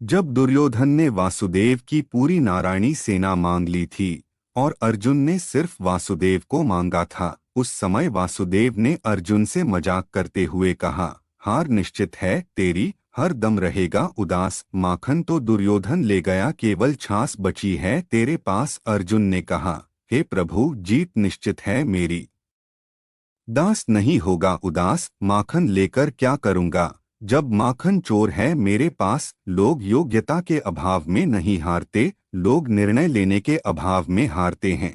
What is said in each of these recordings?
जब दुर्योधन ने वासुदेव की पूरी नारायणी सेना मांग ली थी और अर्जुन ने सिर्फ वासुदेव को मांगा था, उस समय वासुदेव ने अर्जुन से मजाक करते हुए कहा, हार निश्चित है तेरी, हर दम रहेगा उदास। माखन तो दुर्योधन ले गया, केवल छाछ बची है तेरे पास। अर्जुन ने कहा, हे प्रभु, जीत निश्चित है मेरी, दास नहीं होगा उदास। माखन लेकर क्या करूँगा, जब माखन चोर है मेरे पास। लोग योग्यता के अभाव में नहीं हारते, लोग निर्णय लेने के अभाव में हारते हैं।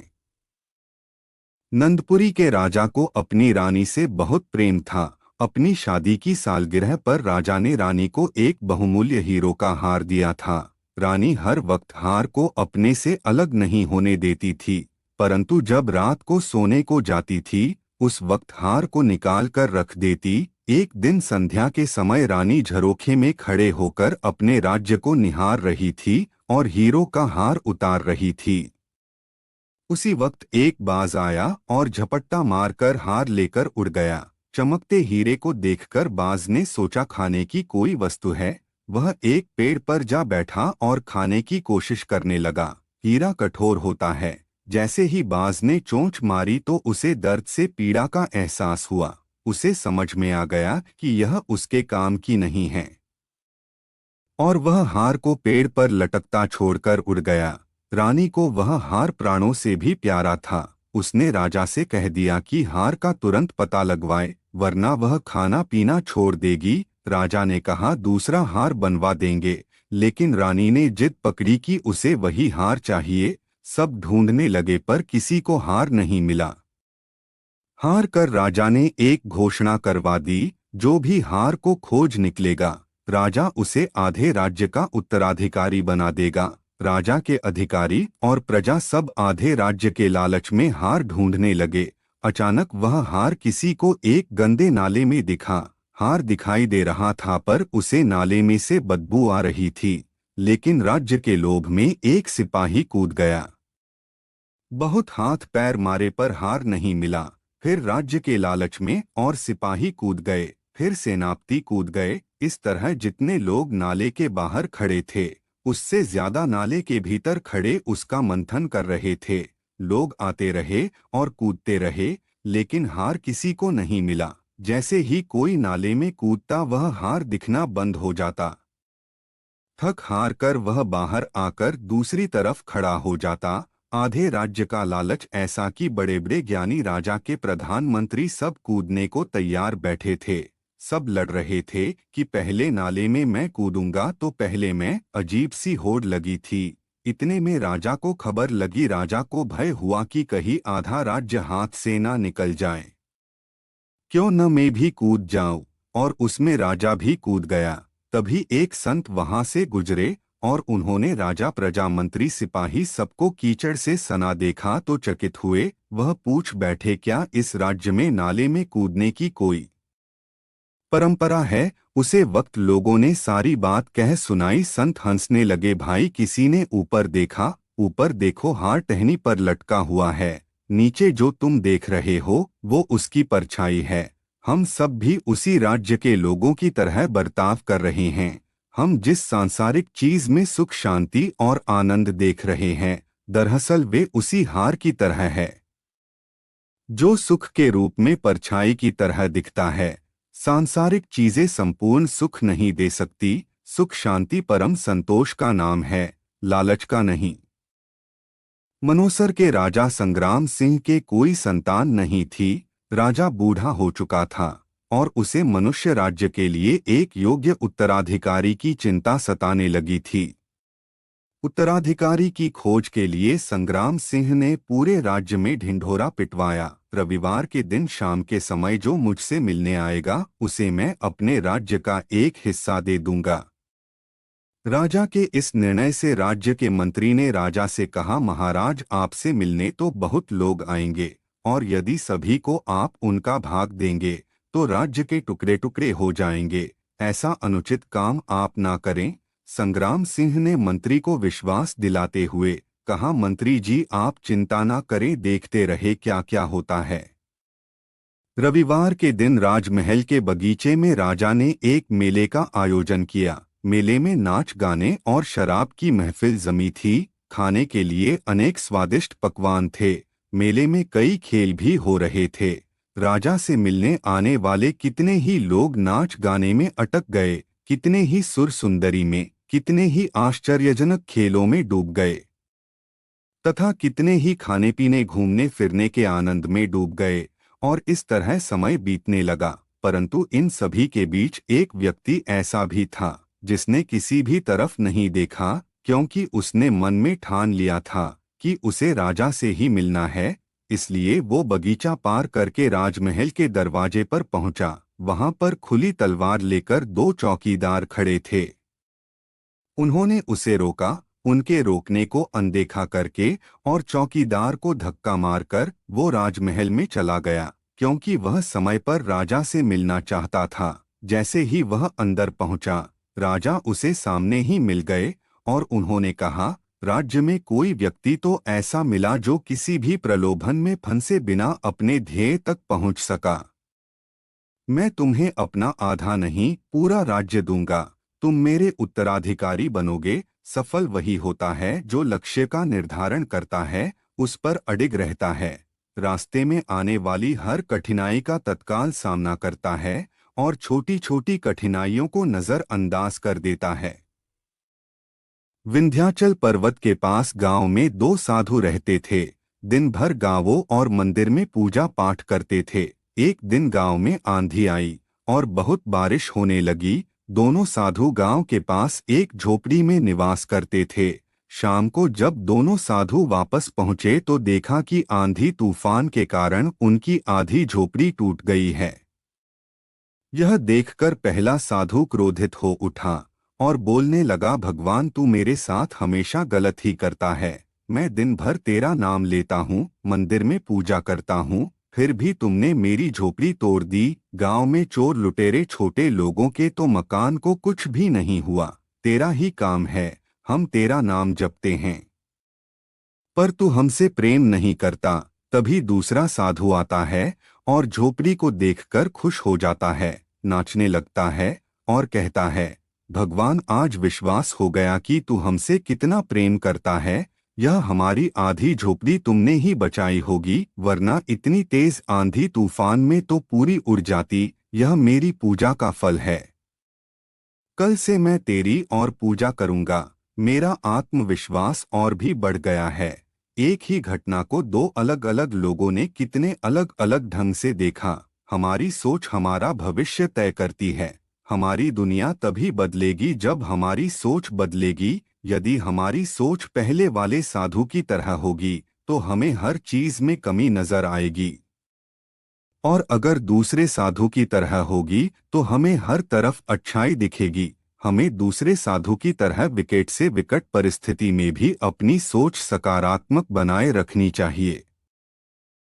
नंदपुरी के राजा को अपनी रानी से बहुत प्रेम था। अपनी शादी की सालगिरह पर राजा ने रानी को एक बहुमूल्य हीरो का हार दिया था। रानी हर वक्त हार को अपने से अलग नहीं होने देती थी, परंतु जब रात को सोने को जाती थी, उस वक्त हार को निकाल कर रख देती। एक दिन संध्या के समय रानी झरोखे में खड़े होकर अपने राज्य को निहार रही थी और हीरो का हार उतार रही थी। उसी वक्त एक बाज आया और झपट्टा मारकर हार लेकर उड़ गया। चमकते हीरे को देखकर बाज ने सोचा, खाने की कोई वस्तु है। वह एक पेड़ पर जा बैठा और खाने की कोशिश करने लगा। हीरा कठोर होता है। जैसे ही बाज ने चोंच मारी तो उसे दर्द से पीड़ा का एहसास हुआ। उसे समझ में आ गया कि यह उसके काम की नहीं है और वह हार को पेड़ पर लटकता छोड़कर उड़ गया। रानी को वह हार प्राणों से भी प्यारा था। उसने राजा से कह दिया कि हार का तुरंत पता लगवाए, वरना वह खाना पीना छोड़ देगी। राजा ने कहा, दूसरा हार बनवा देंगे, लेकिन रानी ने जिद पकड़ी कि उसे वही हार चाहिए। सब ढूंढने लगे पर किसी को हार नहीं मिला। हार कर राजा ने एक घोषणा करवा दी, जो भी हार को खोज निकलेगा, राजा उसे आधे राज्य का उत्तराधिकारी बना देगा। राजा के अधिकारी और प्रजा सब आधे राज्य के लालच में हार ढूंढने लगे। अचानक वह हार किसी को एक गंदे नाले में दिखा। हार दिखाई दे रहा था पर उसे नाले में से बदबू आ रही थी। लेकिन राज्य के लोभ में एक सिपाही कूद गया। बहुत हाथ पैर मारे पर हार नहीं मिला। फिर राज्य के लालच में और सिपाही कूद गए, फिर सेनापति कूद गए। इस तरह जितने लोग नाले के बाहर खड़े थे, उससे ज्यादा नाले के भीतर खड़े उसका मंथन कर रहे थे। लोग आते रहे और कूदते रहे, लेकिन हार किसी को नहीं मिला। जैसे ही कोई नाले में कूदता, वह हार दिखना बंद हो जाता। थक हार कर वह बाहर आकर दूसरी तरफ खड़ा हो जाता। आधे राज्य का लालच ऐसा कि बड़े बड़े ज्ञानी राजा के प्रधानमंत्री सब कूदने को तैयार बैठे थे। सब लड़ रहे थे कि पहले नाले में मैं कूदूंगा तो पहले मैं। अजीब सी होड़ लगी थी। इतने में राजा को खबर लगी। राजा को भय हुआ कि कहीं आधा राज्य हाथ से ना निकल जाए। क्यों न मैं भी कूद जाऊं, और उसमें राजा भी कूद गया। तभी एक संत वहां से गुजरे और उन्होंने राजा, प्रजा, मंत्री, सिपाही सबको कीचड़ से सना देखा तो चकित हुए। वह पूछ बैठे, क्या इस राज्य में नाले में कूदने की कोई परंपरा है? उसे वक्त लोगों ने सारी बात कह सुनाई। संत हंसने लगे, भाई किसी ने ऊपर देखा, ऊपर देखो, हार टहनी पर लटका हुआ है। नीचे जो तुम देख रहे हो वो उसकी परछाई है। हम सब भी उसी राज्य के लोगों की तरह बर्ताव कर रहे हैं। हम जिस सांसारिक चीज में सुख, शांति और आनंद देख रहे हैं, दरअसल वे उसी हार की तरह है, जो सुख के रूप में परछाई की तरह दिखता है। सांसारिक चीजें संपूर्ण सुख नहीं दे सकती। सुख, शांति परम संतोष का नाम है, लालच का नहीं। मनोसर के राजा संग्राम सिंह के कोई संतान नहीं थी। राजा बूढ़ा हो चुका था और उसे मनुष्य राज्य के लिए एक योग्य उत्तराधिकारी की चिंता सताने लगी थी। उत्तराधिकारी की खोज के लिए संग्राम सिंह ने पूरे राज्य में ढिंढोरा पिटवाया। रविवार के दिन शाम के समय जो मुझसे मिलने आएगा, उसे मैं अपने राज्य का एक हिस्सा दे दूंगा। राजा के इस निर्णय से राज्य के मंत्री ने राजा से कहा, महाराज, आपसे मिलने तो बहुत लोग आएंगे और यदि सभी को आप उनका भाग देंगे तो राज्य के टुकड़े टुकड़े हो जाएंगे। ऐसा अनुचित काम आप ना करें। संग्राम सिंह ने मंत्री को विश्वास दिलाते हुए कहा, मंत्री जी, आप चिंता ना करें, देखते रहे क्या क्या होता है। रविवार के दिन राजमहल के बगीचे में राजा ने एक मेले का आयोजन किया। मेले में नाच गाने और शराब की महफिल जमी थी। खाने के लिए अनेक स्वादिष्ट पकवान थे। मेले में कई खेल भी हो रहे थे। राजा से मिलने आने वाले कितने ही लोग नाच गाने में अटक गए, कितने ही सुर सुंदरी में, कितने ही आश्चर्यजनक खेलों में डूब गए तथा कितने ही खाने पीने घूमने फिरने के आनंद में डूब गए। और इस तरह समय बीतने लगा। परंतु इन सभी के बीच एक व्यक्ति ऐसा भी था जिसने किसी भी तरफ नहीं देखा, क्योंकि उसने मन में ठान लिया था कि उसे राजा से ही मिलना है। इसलिए वो बगीचा पार करके राजमहल के दरवाजे पर पहुंचा। वहां पर खुली तलवार लेकर दो चौकीदार खड़े थे। उन्होंने उसे रोका। उनके रोकने को अनदेखा करके और चौकीदार को धक्का मारकर वो राजमहल में चला गया, क्योंकि वह समय पर राजा से मिलना चाहता था। जैसे ही वह अंदर पहुंचा, राजा उसे सामने ही मिल गए और उन्होंने कहा, राज्य में कोई व्यक्ति तो ऐसा मिला जो किसी भी प्रलोभन में फंसे बिना अपने ध्येय तक पहुंच सका। मैं तुम्हें अपना आधा नहीं, पूरा राज्य दूंगा। तुम मेरे उत्तराधिकारी बनोगे। सफल वही होता है जो लक्ष्य का निर्धारण करता है, उस पर अडिग रहता है, रास्ते में आने वाली हर कठिनाई का तत्काल सामना करता है और छोटी छोटी कठिनाइयों को नजरअंदाज कर देता है। विंध्याचल पर्वत के पास गांव में दो साधु रहते थे। दिन भर गांवों और मंदिर में पूजा पाठ करते थे। एक दिन गांव में आंधी आई और बहुत बारिश होने लगी। दोनों साधु गांव के पास एक झोपड़ी में निवास करते थे। शाम को जब दोनों साधु वापस पहुंचे तो देखा कि आंधी तूफान के कारण उनकी आधी झोपड़ी टूट गई है। यह देखकर पहला साधु क्रोधित हो उठा और बोलने लगा, भगवान तू मेरे साथ हमेशा गलत ही करता है। मैं दिन भर तेरा नाम लेता हूँ, मंदिर में पूजा करता हूँ, फिर भी तुमने मेरी झोपड़ी तोड़ दी। गांव में चोर लुटेरे छोटे लोगों के तो मकान को कुछ भी नहीं हुआ। तेरा ही काम है, हम तेरा नाम जपते हैं, पर तू हमसे प्रेम नहीं करता। तभी दूसरा साधु आता है और झोपड़ी को देखकर खुश हो जाता है, नाचने लगता है और कहता है, भगवान आज विश्वास हो गया कि तू हमसे कितना प्रेम करता है। यह हमारी आधी झोपड़ी तुमने ही बचाई होगी, वरना इतनी तेज आंधी तूफान में तो पूरी उड़ जाती। यह मेरी पूजा का फल है। कल से मैं तेरी और पूजा करूंगा। मेरा आत्मविश्वास और भी बढ़ गया है। एक ही घटना को दो अलग अलग लोगों ने कितने अलग अलग ढंग से देखा। हमारी सोच हमारा भविष्य तय करती है। हमारी दुनिया तभी बदलेगी जब हमारी सोच बदलेगी। यदि हमारी सोच पहले वाले साधु की तरह होगी तो हमें हर चीज में कमी नजर आएगी, और अगर दूसरे साधु की तरह होगी तो हमें हर तरफ अच्छाई दिखेगी। हमें दूसरे साधु की तरह विकट से विकट परिस्थिति में भी अपनी सोच सकारात्मक बनाए रखनी चाहिए।